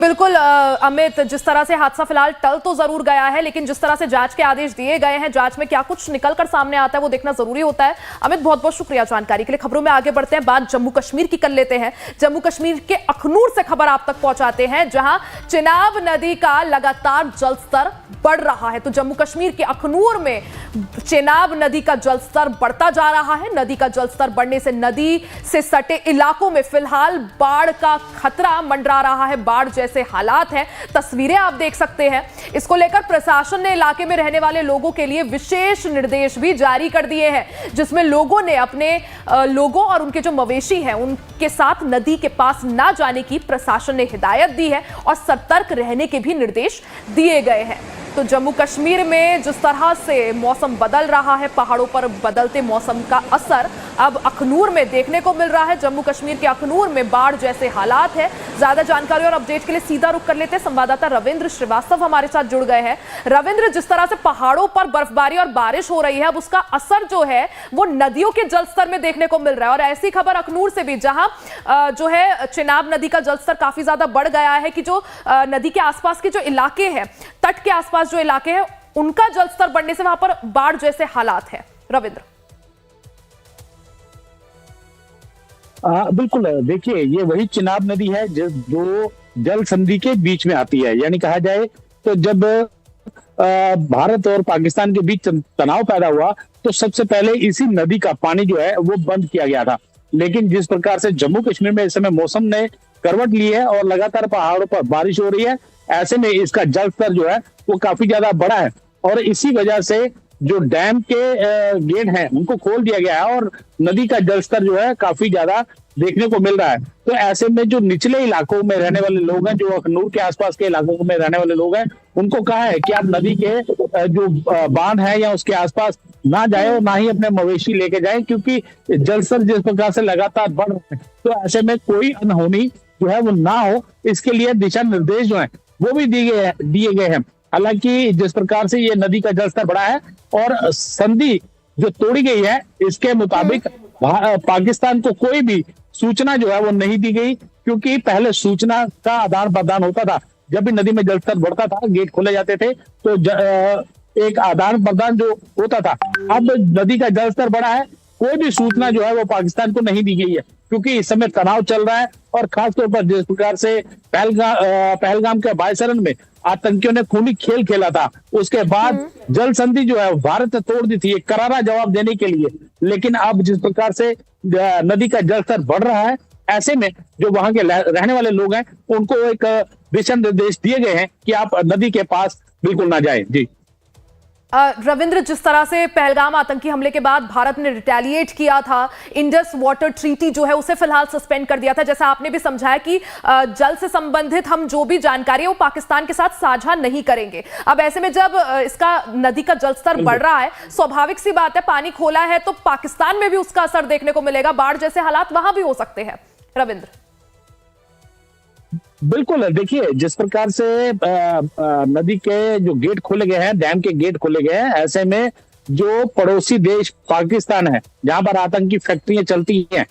बिल्कुल अमित, जिस तरह से हादसा फिलहाल टल तो जरूर गया है, लेकिन जिस तरह से जांच के आदेश दिए गए हैं, जांच में क्या कुछ निकलकर सामने आता है वो देखना जरूरी होता है। अमित, बहुत बहुत शुक्रिया जानकारी के लिए। खबरों में आगे बढ़ते हैं, बात जम्मू कश्मीर की कर लेते हैं। जम्मू कश्मीर के अखनूर से खबर आप तक पहुंचाते हैं, जहां चिनाब नदी का लगातार जलस्तर बढ़ रहा है। तो जम्मू कश्मीर के अखनूर में चिनाब नदी का जलस्तर बढ़ता जा रहा है। नदी का जलस्तर बढ़ने से नदी से सटे इलाकों में फिलहाल बाढ़ का खतरा मंडरा रहा है। बाढ़ जैसे हालात हैं, तस्वीरें आप देख सकते हैं। इसको लेकर प्रशासन ने इलाके में रहने वाले लोगों के लिए विशेष निर्देश भी जारी कर दिए हैं, जिसमें लोगों ने अपने लोगों और उनके जो मवेशी हैं उनके साथ नदी के पास ना जाने की प्रशासन ने हिदायत दी है और सतर्क रहने के भी निर्देश दिए गए हैं। तो जम्मू कश्मीर में जिस तरह से मौसम बदल रहा है, पहाड़ों पर बदलते मौसम का असर अब अखनूर में देखने को मिल रहा है। जम्मू कश्मीर के अखनूर में बाढ़ जैसे हालात है। ज्यादा जानकारी और अपडेट के लिए सीधा रुख कर लेते हैं, संवाददाता रविंद्र श्रीवास्तव हमारे साथ जुड़ गए हैं। रविंद्र, जिस तरह से पहाड़ों पर बर्फबारी और बारिश हो रही है, अब उसका असर जो है वो नदियों के जलस्तर में देखने को मिल रहा है। और ऐसी खबर अखनूर से भी, जहां जो है चिनाब नदी का जलस्तर काफी ज्यादा बढ़ गया है कि जो नदी के आसपास के जो इलाके हैं, तट के आसपास जो इलाके हैं, उनका जलस्तर बढ़ने से वहां पर बाढ़ जैसे हालात है। रविंद्र। बिल्कुल, देखिए ये वही चिनाब नदी है जो जल संधि के बीच में आती है। यानी कहा जाए तो जब भारत और पाकिस्तान के बीच तनाव पैदा हुआ तो सबसे पहले इसी नदी का पानी जो है वो बंद किया गया था। लेकिन जिस प्रकार से जम्मू कश्मीर में इस समय मौसम ने करवट ली है और लगातार पहाड़ों पर बारिश हो रही है, ऐसे में इसका जल स्तर जो है वो काफी ज्यादा बढ़ा है और इसी वजह से जो डैम के गेट हैं उनको खोल दिया गया है और नदी का जलस्तर जो है काफी ज्यादा देखने को मिल रहा है। तो ऐसे में जो निचले इलाकों में रहने वाले लोग हैं, जो अखनूर के आसपास के इलाकों में रहने वाले लोग हैं, उनको कहा है कि आप नदी के जो बांध है या उसके आसपास ना जाए और ना ही अपने मवेशी लेके जाए, क्योंकि जलस्तर जिस प्रकार से लगातार बढ़ रहा है तो ऐसे में कोई अनहोनी जो है वो ना हो, इसके लिए दिशा निर्देश जो है वो भी दिए गए हैं। हालांकि जिस प्रकार से ये नदी का जलस्तर बढ़ा है और संधि जो तोड़ी गई है, इसके मुताबिक पाकिस्तान को कोई भी सूचना जो है वो नहीं दी गई, क्योंकि पहले सूचना का आदान प्रदान होता था। जब भी नदी में जलस्तर बढ़ता था, गेट खोले जाते थे तो एक आदान प्रदान जो होता था। अब नदी का जलस्तर बढ़ा है, कोई भी सूचना जो है वो पाकिस्तान को नहीं दी गई है, क्योंकि इस समय तनाव चल रहा है और खासतौर पर जिस प्रकार से पहलगाम के बायसरन में आतंकियों ने खूनी खेल खेला था, उसके बाद जल संधि जो है भारत ने तोड़ दी थी एक करारा जवाब देने के लिए। लेकिन अब जिस प्रकार से नदी का जलस्तर बढ़ रहा है, ऐसे में जो वहां के रहने वाले लोग हैं उनको एक दिशा निर्देश दिए गए हैं कि आप नदी के पास बिल्कुल ना जाएं। जी रविंद्र, जिस तरह से पहलगाम आतंकी हमले के बाद भारत ने रिटेलिएट किया था, इंडस वाटर ट्रीटी जो है उसे फिलहाल सस्पेंड कर दिया था। जैसा आपने भी समझाया कि जल से संबंधित हम जो भी जानकारी है वो पाकिस्तान के साथ साझा नहीं करेंगे। अब ऐसे में जब इसका नदी का जलस्तर बढ़ रहा है, स्वाभाविक सी बात है, पानी खोला है तो पाकिस्तान में भी उसका असर देखने को मिलेगा। बाढ़ जैसे हालात वहां भी हो सकते हैं। रविंद्र। बिल्कुल, देखिए जिस प्रकार से नदी के जो गेट खोले गए हैं, डैम के गेट खोले गए हैं, ऐसे में जो पड़ोसी देश पाकिस्तान है, जहां पर आतंकी फैक्ट्रियां चलती हैं,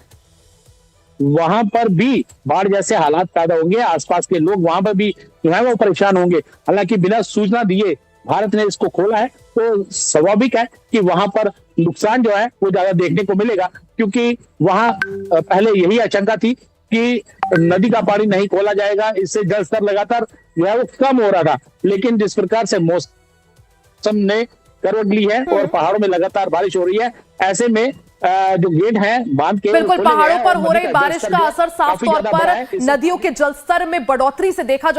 वहां पर भी बाढ़ जैसे हालात पैदा होंगे। आसपास के लोग वहां पर भी जो है वो परेशान होंगे। हालांकि बिना सूचना दिए भारत ने इसको खोला है तो स्वाभाविक है कि वहां पर नुकसान जो है वो ज्यादा देखने को मिलेगा, क्योंकि वहां पहले यही आशंका थी कि नदी का पानी नहीं खोला जाएगा, इससे जलस्तर लगातार जो है वो कम हो रहा था। लेकिन जिस प्रकार से मौसम ने करवट ली है और पहाड़ों में लगातार बारिश हो रही है, ऐसे में जो गेट हैं बांध के बिल्कुल पहाड़ों पर हो रही बारिश का असर साफ तौर पर नदियों के जलस्तर में बढ़ोतरी से देखा जा